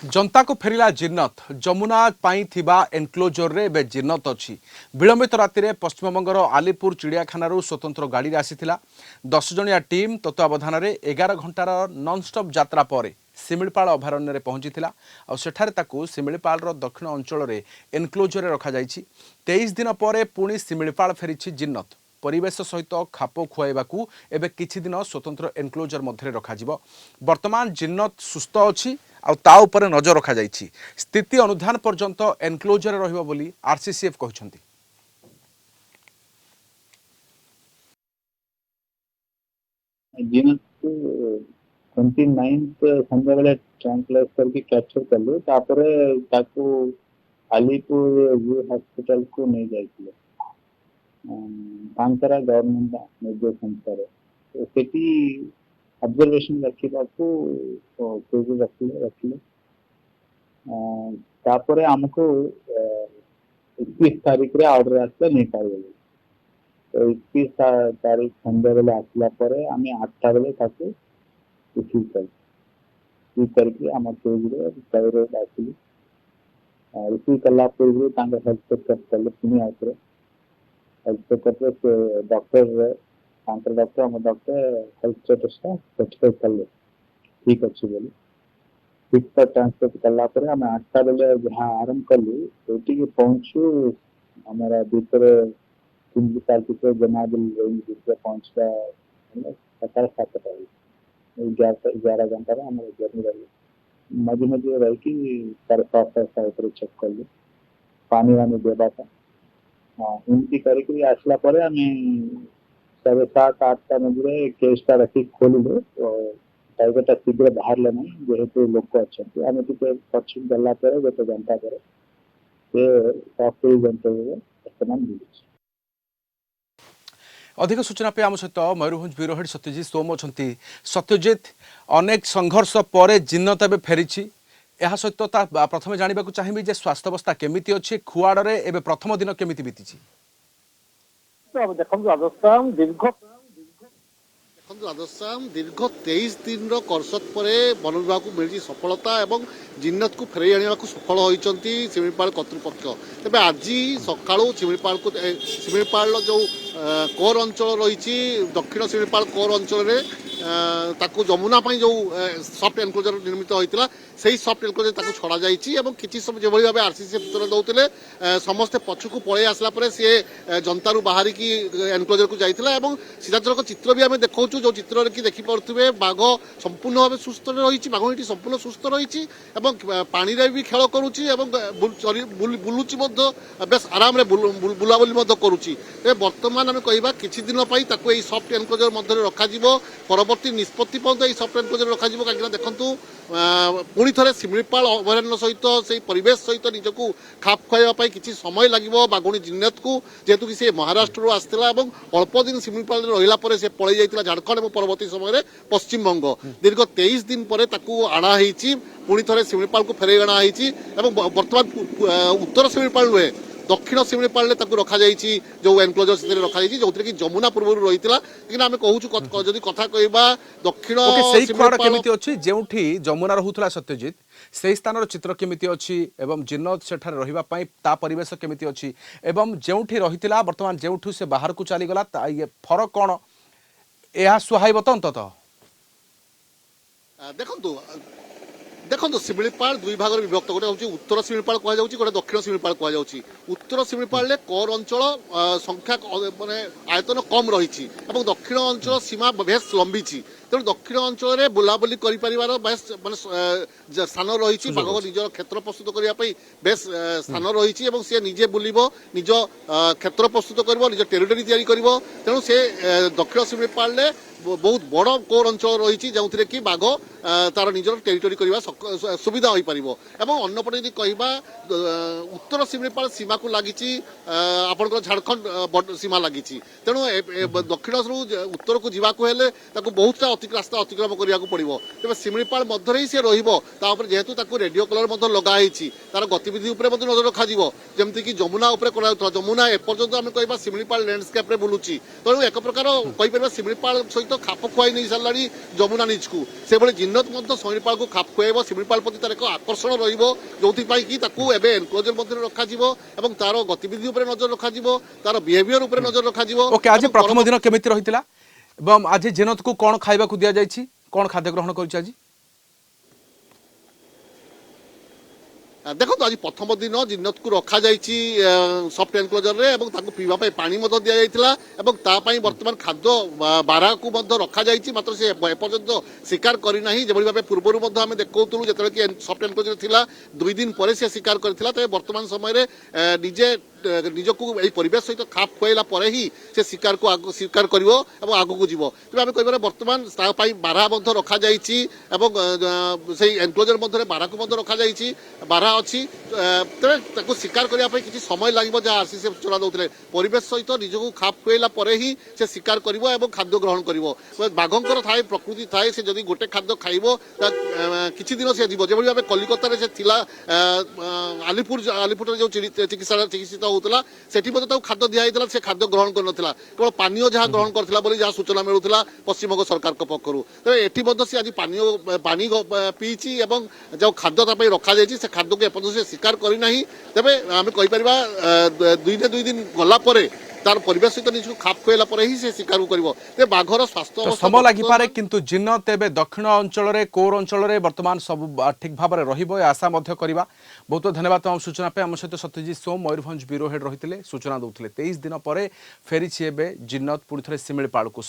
जनता को फेरिला जिन्नत जमुना पाई थिबा एनक्लोजर रे बे जिन्नत अछि विलंबित राति रे पश्चिमबंगर आलीपुर चिड़ियाखाना स्वतंत्र गाड़ी आसीथिला 10 जणिया टीम तत्वावधान रे 11 घंटार नॉन स्टॉप यात्रा पर सिमिलपाल अभयारण्य रे पहुंचीथिला और सेठारे ताकू सिमिलपाल रो दक्षिण अंचल रे एनक्लोजर रे रखा जायछि 23 दिन पर पुणी सिमिलपाल फेरिछि जिन्नत परिवेश सहित खाप खुआइबाकू एबे किछि दिन स्वतंत्र एनक्लोजर मध्य रखा वर्तमान जिन्नत सुस्थ अछि आ ता उपरे नजर रखा जायछि स्थिति अनुधान पर्यंत एनक्लोजर रहिबो बोली आरसीसीएफ कहछन्ती। जिन्नत 29 संध्या बेले ट्रांसलेट करके कैप्चर कलु तापर ताकू अलीपुर जू हॉस्पिटल को नहीं जाइथिले कांतरा गवर्नमेंट निर्देशन करे तो सेठी ऑब्जर्वेशन रखिबाकू केजो रखिले तापर हमको 21 तारीख रे ऑर्डर आसले नहीं पाइले तो 21 तारीख संध्या बेले आसला परे आमे 8टा बेले ताकू रिसीव कर 2 तारीख रे हम केज रे कायरो आसली रिसीव कला पूर्व तांगे हेल्थ चेकअप कले पुनी आसरे हेल्थ चेकअप रे डॉक्टर कांतर डॉक्टर हम डॉक्टर हेल्थ स्टेटस का सर्टिफाई कले ठीक अच्छे बोली ठीक पर ट्रांसफर कला पर हम 8टा बेले जहां आरंभ कलु सेठी के पहुंचू हमारा भीतर 3 तारीख को जनाबिल रेंज भीतर पहुंचता सकाळ 7टा 11 घंटा रे हमारा जर्नी रही मजे मजे रही कि पर सॉफ्टवेयर ऊपर चेक कलु पानी वानी देबा था हां इनकी करके आसला परे हमें 7:30-8टा बजे केसटा रखी खोलिले टाइगरटा शीघ्र बाहर लेना जेहेतु लोक अच्छा आम टे पश्चिम गला गोटे घंटा पर सॉफ्टवेयर घंटे वर्तमान मिली अधिक सूचना पे आम सहित मयूरभंज ब्यूरो हेड सत्यजित सोम अच्छा सत्यजित अनेक संघर्ष पर जिन्नत एवं फेरी यह सहित प्रथम जानवा चाहिए जे स्वास्थ्य अवस्था केमिति अच्छी खुआड़े एवं प्रथम दिन केमिति बीती देखो राजस्थान दीर्घ 23 दिन करसत पर वन विभाग को मिली सफलता और जिन्नत को फेरई आने को सफल होती सिमिलपाल कर्तृपक्ष तेज आज सका सिमिलपाल जो कोर अंचल रही दक्षिण सिमिलपाल कोर अंचल ताकू जमुना जो सफ्ट एनक्लोजर निर्मित होता से सफ्ट एनक्लोजर छड़ा जाइए किसी सब जो भाव आरसीसी सूचना दौते समस्ते पछक पलि आसला सी जनतारू बाहर की एनक्लोजर को जाइए सीधाचलक चित्र भी आम देखा जो चित्र की देखिपे बाघ संपूर्ण भाव सुस्थ रही बाघटी संपूर्ण सुस्थ रही पानी भी खेल करुच्ची बुलुची बेस आराम बुलाबुली करुच्ची बर्तमान आम कह किसी दिन यही सफ्ट एनक्लोजर मध्य रखा परवर्ती निष्पत्ति पर्यंत सफ्ट एनक्लोजर रखा कहीं देखूँ पुणी थे सिमिलपाल अभयारण्य सहित से परिवेश सहित निजक खाप खुआई किसी समय लगे बाघुणी जिन्नत को जेहेतु कि सी महाराष्ट्र आसाला अल्प दिन सिमिलपाल रहा से पलि जाता झारखंड और परवर्ती समय पश्चिमबंग दीर्घ 23 दिन पर आणाई पुणी थे सिमिलपाल को फेरई अणाई बर्तमान उत्तर सिमिलपाल नुहे दक्षिण सिमिलपाल रखा जो एनक्लोजर से रखा जो कि जमुना पूर्व रही लेकिन आम कहूँ जदि कथा कहवा दक्षिण जो जमुना रहूला सत्यजित से स्थान चित्र केमिति अच्छी एवं जिन्नत सेठार रहिबा ता परिवेश केमिति अच्छी एवं जोठी रही बर्तमान जो से बाहर को चलीगला ये फरक कौन यह सुहाइब तो अंततः देखो सिमिलपाल दुई भाग विभक्त गोटे हूँ उत्तर सिमिलपाल कहुच्छी गोटे दक्षिण सिमिलपाल कहुच्छी उत्तर सिमिलपाल कोर अंचल संख्या माने आयतन कम रही दक्षिण अंचल सीमा बेस लंबी तेणु दक्षिण अंचल बुलाबुली कर बेस माने स्थान रही बाघ निजर क्षेत्र प्रस्तुत करने बेस स्थान रही सी निजे बुल निज क्षेत्र प्रस्तुत कर निज टेरिटोरी या तेणु से दक्षिण सिमिलपाल बहुत बड़ कोर अंचल रही जो कि बाघ तार निजर टेरिटोरी करने सुविधा हो पार अंपटे यदि कहवा उत्तर सिमिलपाल सीमा को लगी आपंकर झारखंड सीमा लगी तेणु दक्षिण उत्तर को जावाक बहुत ରାସ୍ତା ଅତିକ୍ରମ କରିବାକୁ ପଡ଼ିବ। ତେବେ ଶିମିଳିପାଳ ମଧ୍ୟରେ ହିଁ ସେ ରହିବ। ତା ଉପରେ ଯେହେତୁ ତାକୁ ରେଡିଓ କଲର ମଧ୍ୟ ଲଗା ହେଇଛି, ତାର ଗତିବିଧି ଉପରେ ମଧ୍ୟ ନଜର ରଖାଯିବ। ଯେମିତିକି ଯମୁନା ଉପରେ କରାଯାଉଥିଲା, ଯମୁନା ଏପର୍ଯ୍ୟନ୍ତ ଆମେ କହିବା ଶିମିଳିପାଳ ଲ୍ୟାଣ୍ଡସ୍କେପ୍ରେ ବୁଲୁଛି। ତେଣୁ ଏକ ପ୍ରକାର କହିପାରିବା ଶିମିଳିପାଳ ସହିତ ଖାପ ଖୁଆଇ ନେଇ ସାରିଲାଣି ଯମୁନା ନିଜକୁ। ସେଭଳି ଜିନ୍ନତ ମଧ୍ୟ ଶିମିଳିପାଳକୁ ଖାପ ଖୁଆଇବ। ଶିମିଳିପାଳ ପ୍ରତି ତାର ଏକ ଆକର୍ଷଣ ରହିବ, ଯୋଉଥିପାଇଁ କି ତାକୁ ଏବେ ଏନକ୍ଲୋଜର ମଧ୍ୟରେ ରଖାଯିବ ଏବଂ ତାର ଗତିବିଧି ଉପରେ ନଜର ରଖାଯିବ, ତାର ବିହେଭିୟର ଉପରେ ନଜର ରଖାଯିବ। ଓକେ, ଆଜି ଏବଂ ପ୍ରଥମ ଦିନ କେମିତି ରହିଥିଲା ଏବଂ ଆଜି ଜିନତକୁ କ'ଣ ଖାଇବାକୁ ଦିଆଯାଇଛି, କ'ଣ ଖାଦ୍ୟ ଗ୍ରହଣ କରିଛି ଆଜି? ଦେଖନ୍ତୁ, ଆଜି ପ୍ରଥମ ଦିନ ଜିନ୍ନତକୁ ରଖାଯାଇଛି ସଫ୍ଟ ଏନକ୍ଲୋଜରରେ ଏବଂ ତାଙ୍କୁ ପିଇବା ପାଇଁ ପାଣି ମଧ୍ୟ ଦିଆଯାଇଥିଲା ଏବଂ ତା ପାଇଁ ବର୍ତ୍ତମାନ ଖାଦ୍ୟ ବାରାକୁ ମଧ୍ୟ ରଖାଯାଇଛି। ମାତ୍ର ସେ ଏପର୍ଯ୍ୟନ୍ତ ଶିକାର କରିନାହିଁ। ଯେଭଳି ଭାବେ ପୂର୍ବରୁ ମଧ୍ୟ ଆମେ ଦେଖାଉଥିଲୁ, ଯେତେବେଳେ କି ସଫ୍ଟ ଏନକ୍ଲୋଜର ଥିଲା 2 ଦିନ ପରେ ସେ ଶିକାର କରିଥିଲା। ତେବେ ବର୍ତ୍ତମାନ ସମୟରେ ନିଜକୁ ଏହି ପରିବେଶ ସହିତ ଖାପ ଖୁଆଇଲା ପରେ ହିଁ ସେ ଶିକାର କରିବ ଏବଂ ଆଗକୁ ଯିବ। ତେବେ ଆମେ କହିବାର ବର୍ତ୍ତମାନ ତା ପାଇଁ ବାରା ମଧ୍ୟ ରଖାଯାଇଛି ଏବଂ ସେଇ ଏନକ୍ଲୋଜର ମଧ୍ୟରେ ବାରାକୁ ମଧ୍ୟ ରଖାଯାଇଛି। ବାରା ଅଛି, ତେବେ ତାକୁ ଶିକାର କରିବା ପାଇଁ କିଛି ସମୟ ଲାଗିବ, ଯାହା ଆରସିସି ସୂଚନା ଦେଉଥିଲେ। ପରିବେଶ ସହିତ ନିଜକୁ ଖାପ ଖୁଆଇଲା ପରେ ହିଁ ସେ ଶିକାର କରିବ ଏବଂ ଖାଦ୍ୟ ଗ୍ରହଣ କରିବ। ବାଘଙ୍କର ଥାଏ, ପ୍ରକୃତି ଥାଏ, ସେ ଯଦି ଗୋଟେ ଖାଦ୍ୟ ଖାଇବ କିଛି ଦିନ ସେ ଯିବ। ଯେଭଳି ଭାବେ କଲିକତାରେ ସେ ଥିଲା, ଆଲିପୁରରେ ଯେଉଁ ଚିକିତ୍ସିତ ହେଉଥିଲା, ସେଠି ମଧ୍ୟ ତାକୁ ଖାଦ୍ୟ ଦିଆଯାଇଥିଲା, ସେ ଖାଦ୍ୟ ଗ୍ରହଣ କରିନଥିଲା, କେବଳ ପାନୀୟ ଯାହା ଗ୍ରହଣ କରିଥିଲା ବୋଲି ଯାହା ସୂଚନା ମିଳୁଥିଲା ପଶ୍ଚିମବଙ୍ଗ ସରକାରଙ୍କ ପକ୍ଷରୁ। ତେବେ ଏଠି ମଧ୍ୟ ସେ ଆଜି ପାଣି ପିଇଛି ଏବଂ ଯେଉଁ ଖାଦ୍ୟ ତା ପାଇଁ ରଖାଯାଇଛି ସେ ଖାଦ୍ୟକୁ ଏପର୍ଯ୍ୟନ୍ତ ସେ ଶିକାର କରିନାହିଁ। ତେବେ ଆମେ କହିପାରିବା 2 ଦିନ ଗଲା ପରେ ତାର ପରିବେଶ ସହିତ ନିଜକୁ ଖାପ ଖୁଆଇଲା ପରେ ହିଁ ସେ ଶିକାର କରିବ। ତେବେ ବାଘର ସ୍ୱାସ୍ଥ୍ୟ ଅବସ୍ଥା ସମୟ ଲାଗିପାରେ, କିନ୍ତୁ ଜିନ୍ନତ ଏବେ ଦକ୍ଷିଣ ଅଞ୍ଚଳରେ କୋର ଅଞ୍ଚଳରେ ବର୍ତ୍ତମାନ ସବୁ ଠିକ୍ ଭାବରେ ରହିବ ଏ ଆଶା ମଧ୍ୟ କରିବା। ବହୁତ ଧନ୍ୟବାଦ ତମ ସୂଚନା ପାଇଁ। ଆମ ସହିତ ସତ୍ୟଜିତ ସୋମ ମୟୂରଭଞ୍ଜ ବ୍ୟୁରୋ ହେଡ୍ ରହିଥିଲେ, ସୂଚନା ଦେଉଥିଲେ। 23 ଦିନ ପରେ ଫେରିଛି ଏବେ ଜିନ୍ନତ ପୁଣି ଥରେ ଶିମିଳିପାଳକୁ।